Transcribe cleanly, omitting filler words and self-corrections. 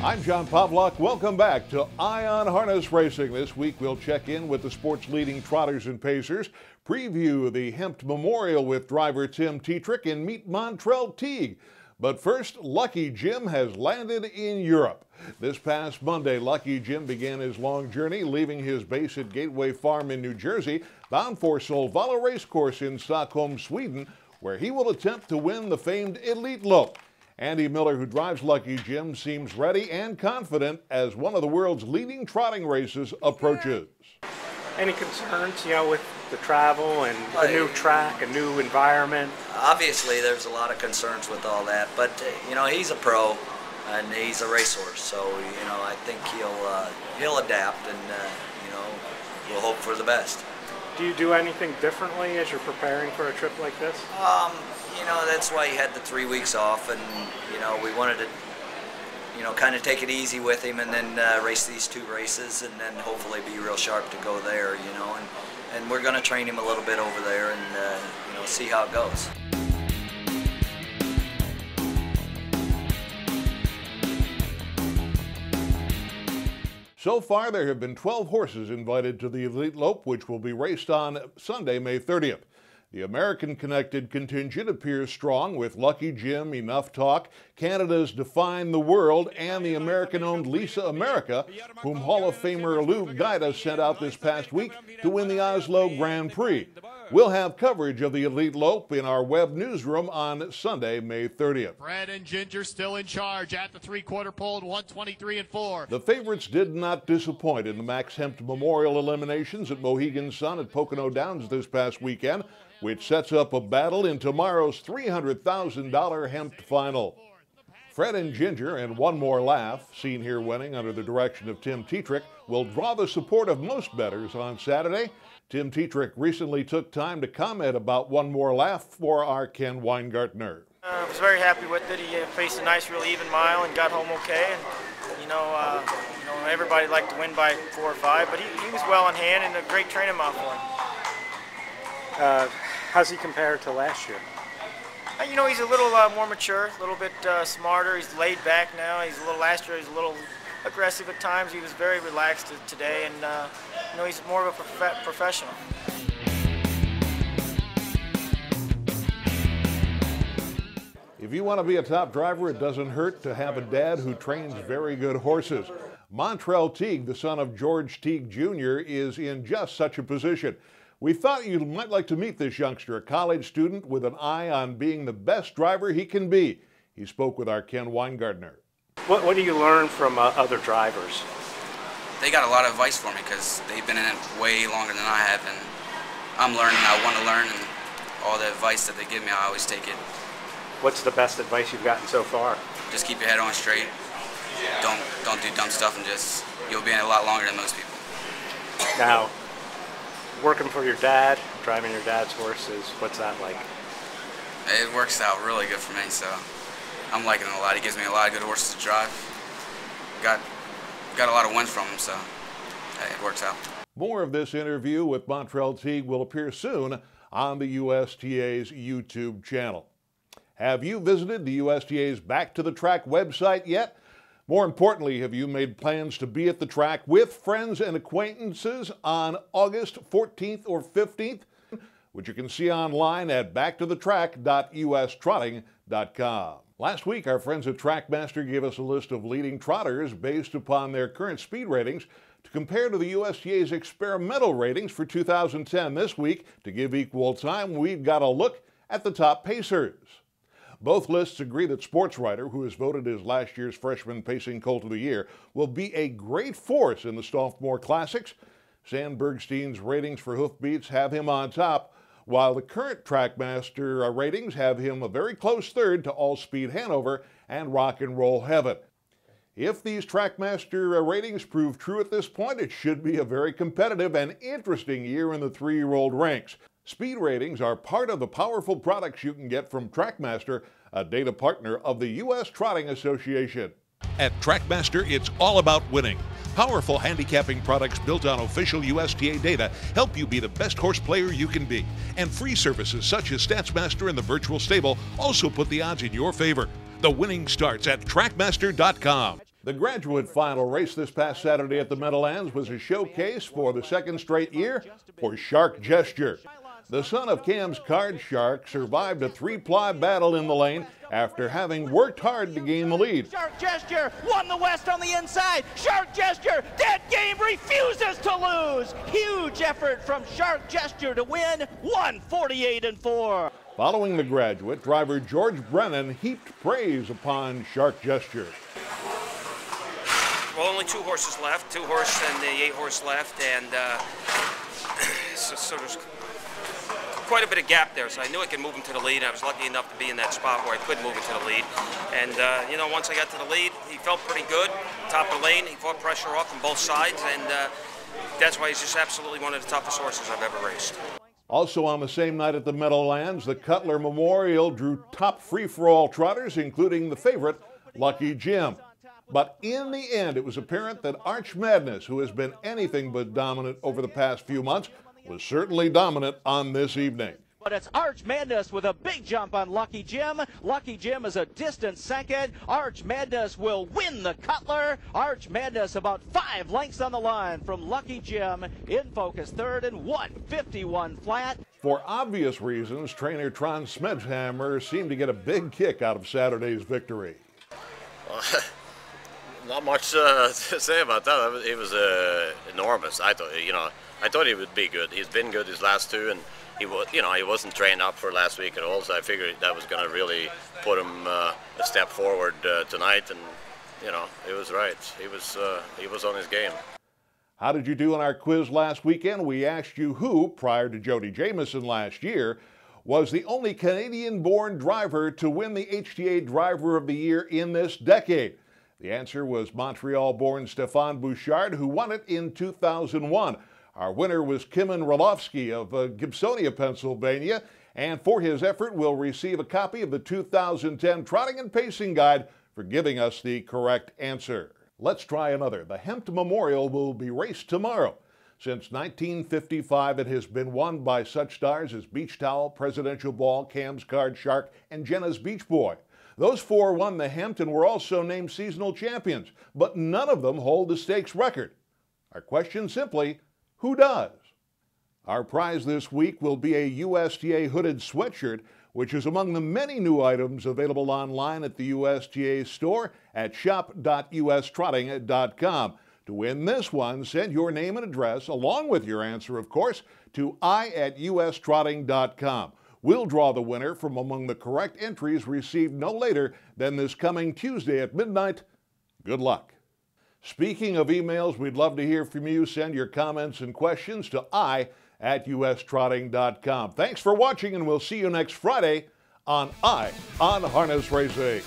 I'm John Pavlak. Welcome back to Eye on Harness Racing. This week we'll check in with the sport's leading trotters and pacers, preview the Hempt Memorial with driver Tim Tetrick, and meet Montrell Teague. But first, Lucky Jim has landed in Europe. This past Monday, Lucky Jim began his long journey, leaving his base at Gateway Farm in New Jersey, bound for Solvalla Racecourse in Stockholm, Sweden, where he will attempt to win the famed Elite Lope. Andy Miller, who drives Lucky Jim, seems ready and confident as one of the world's leading trotting races approaches. Any concerns, with the travel and a new track, a new environment? Obviously, there's a lot of concerns with all that, but he's a pro and he's a racehorse, so I think he'll adapt, and we'll hope for the best. Do you do anything differently as you're preparing for a trip like this? That's why he had the 3 weeks off, and we wanted to kind of take it easy with him, and then race these 2 races, and then hopefully be real sharp to go there, and we're going to train him a little bit over there, and see how it goes. So far, there have been 12 horses invited to the Elite Lope, which will be raced on Sunday, May 30th. The American-connected contingent appears strong with Lucky Jim, Enough Talk, Canada's Define the World, and the American-owned Lisa America, whom Hall of Famer Lou Guida sent out this past week to win the Oslo Grand Prix. We'll have coverage of the Elite Lope in our web newsroom on Sunday, May 30th. Fred and Ginger still in charge at the 3/4 pole at 123-4. The favorites did not disappoint in the Max Hempt Memorial eliminations at Mohegan Sun at Pocono Downs this past weekend, which sets up a battle in tomorrow's $300,000 Hempt final. Fred and Ginger and One More Laugh, seen here winning under the direction of Tim Tetrick, will draw the support of most bettors on Saturday. Tim Tetrick recently took time to comment about One More Laugh for our Ken Weingartner. I was very happy with it. He faced a nice, real even mile and got home okay. And everybody liked to win by 4 or 5, but he was well in hand and a great training mile for him. How's he compared to last year? He's a little more mature, a little bit smarter. He's laid back now. Last year he was a little aggressive at times. He was very relaxed today, and he's more of a professional. If you want to be a top driver, it doesn't hurt to have a dad who trains very good horses. Montrell Teague, the son of George Teague Jr., is in just such a position. We thought you might like to meet this youngster, a college student with an eye on being the best driver he can be. He spoke with our Ken Weingartner. What do you learn from other drivers? They got a lot of advice for me because they've been in it way longer than I have, and I'm learning. I want to learn, and all the advice that they give me, I always take it. What's the best advice you've gotten so far? Just keep your head on straight. Don't do dumb stuff, and you'll be in it a lot longer than most people. Now, working for your dad, driving your dad's horses, what's that like? It works out really good for me, so I'm liking it a lot. He gives me a lot of good horses to drive. Got a lot of wins from him, so it works out. More of this interview with Montrell Teague will appear soon on the USTA's YouTube channel. Have you visited the USTA's Back to the Track website yet? More importantly, have you made plans to be at the track with friends and acquaintances on August 14th or 15th? Which you can see online at backtothetrack.ustrotting.com. Last week, our friends at TrackMaster gave us a list of leading trotters based upon their current speed ratings to compare to the USTA's experimental ratings for 2010. This week, to give equal time, we've got a look at the top pacers. Both lists agree that Sportswriter, who is voted as last year's Freshman Pacing Colt of the Year, will be a great force in the Sophomore Classics. Stan Bergstein's ratings for Hoof Beats have him on top, while the current TrackMaster ratings have him a very close third to All Speed Hanover and Rock and Roll Heaven. If these TrackMaster ratings prove true at this point, it should be a very competitive and interesting year in the 3-year-old ranks. Speed ratings are part of the powerful products you can get from TrackMaster, a data partner of the U.S. Trotting Association. At TrackMaster, it's all about winning. Powerful handicapping products built on official USTA data help you be the best horse player you can be. And free services such as StatsMaster and the Virtual Stable also put the odds in your favor. The winning starts at TrackMaster.com. The graduate final race this past Saturday at the Meadowlands was a showcase for the second straight year for Shark Gesture. The son of Cam's Card Shark survived a three-ply battle in the lane after having worked hard to gain the lead. Shark Gesture won the West on the inside. Shark Gesture, dead game, refuses to lose. Huge effort from Shark Gesture to win, 148-4. Following the graduate, driver George Brennan heaped praise upon Shark Gesture. Well, only 2 horses left, 2 horse and the 8 horse left, and so there's quite a bit of gap there, so I knew I could move him to the lead. I was lucky enough to be in that spot where I could move him to the lead. And, you know, once I got to the lead, he felt pretty good. Top of the lane, he fought pressure off from both sides, and that's why he's just absolutely one of the toughest horses I've ever raced. Also on the same night at the Meadowlands, the Cutler Memorial drew top free-for-all trotters, including the favorite, Lucky Jim. But in the end, it was apparent that Arch Madness, who has been anything but dominant over the past few months, was certainly dominant on this evening. But it's Arch Madness with a big jump on Lucky Jim. Lucky Jim is a distant second. Arch Madness will win the Cutler. Arch Madness about 5 lengths on the line from Lucky Jim in focus third and 151 flat. For obvious reasons, trainer Tron Smedhammer seemed to get a big kick out of Saturday's victory. Not much to say about that. It was enormous. I thought he would be good. He's been good his last 2, and he wasn't trained up for last week at all. So I figured that was going to really put him a step forward tonight, and it was right. He was on his game. How did you do on our quiz last weekend? We asked you who, prior to Jody Jamieson last year, was the only Canadian-born driver to win the HTA Driver of the Year in this decade. The answer was Montreal-born Stéphane Bouchard, who won it in 2001. Our winner was Kimon Ralofsky of Gibsonia, Pennsylvania, and for his effort will receive a copy of the 2010 Trotting and Pacing Guide for giving us the correct answer. Let's try another. The Hempt Memorial will be raced tomorrow. Since 1955, it has been won by such stars as Beach Towel, Presidential Ball, Cam's Card Shark, and Jenna's Beach Boy. Those 4 won the Hempt and were also named seasonal champions, but none of them hold the stakes record. Our question simply, who does? Our prize this week will be a USTA hooded sweatshirt, which is among the many new items available online at the USTA store at shop.ustrotting.com. To win this one, send your name and address, along with your answer, of course, to i@ustrotting.com. We'll draw the winner from among the correct entries received no later than this coming Tuesday at midnight. Good luck. Speaking of emails, we'd love to hear from you. Send your comments and questions to i@ustrotting.com. Thanks for watching, and we'll see you next Friday on Eye on Harness Racing.